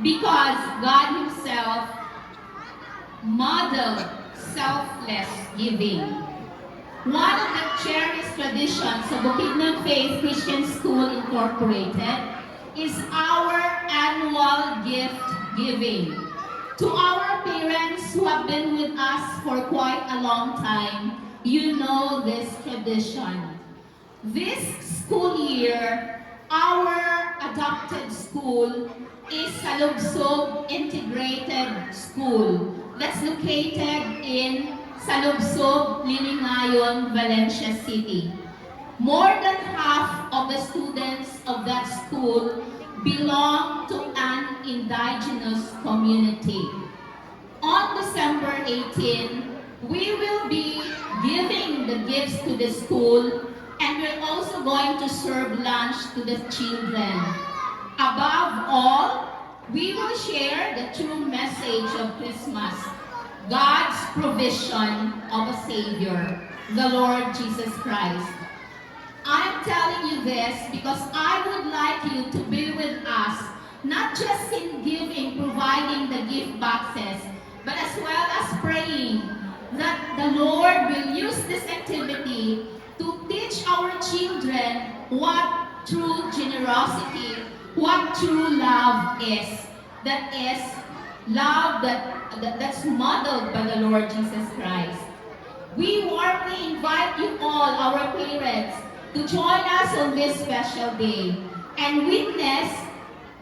because God Himself modeled selfless giving. One of the cherished traditions of Bukidnon Faith Christian School Incorporated is our annual gift giving. To our parents who have been with us for quite a long time, you know this tradition. This school year, our adopted school is Salubsob Integrated School that's located in Salubsob, Lilingayon, Valencia City. More than half of the students of that school belong to an indigenous community. On December 18, we will be giving the gifts to the school, and we're also going to serve lunch to the children. Above all, we will share the true message of Christmas, God's provision of a Savior, the Lord Jesus Christ. I'm telling you this because I would like you to be with us, not just in giving, providing the gift boxes, but as well as praying that the Lord will use this activity to teach our children what true generosity, what true love is. That is love that's modeled by the Lord Jesus Christ. We warmly invite you all, our parents, to join us on this special day and witness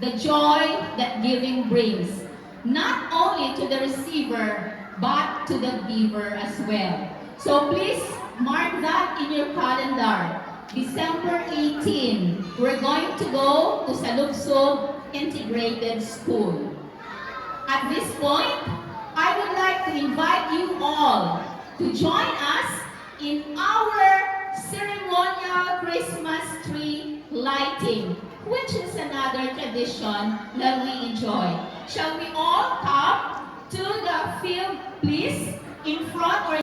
the joy that giving brings, not only to the receiver, but to the giver as well. So please mark that in your calendar. December 18, we're going to go to Salubsob Integrated School. At this point, I would like to invite you all to join us in our ceremonial Christmas tree lighting, which is another tradition that we enjoy. Shall we all come to the field, please, in front or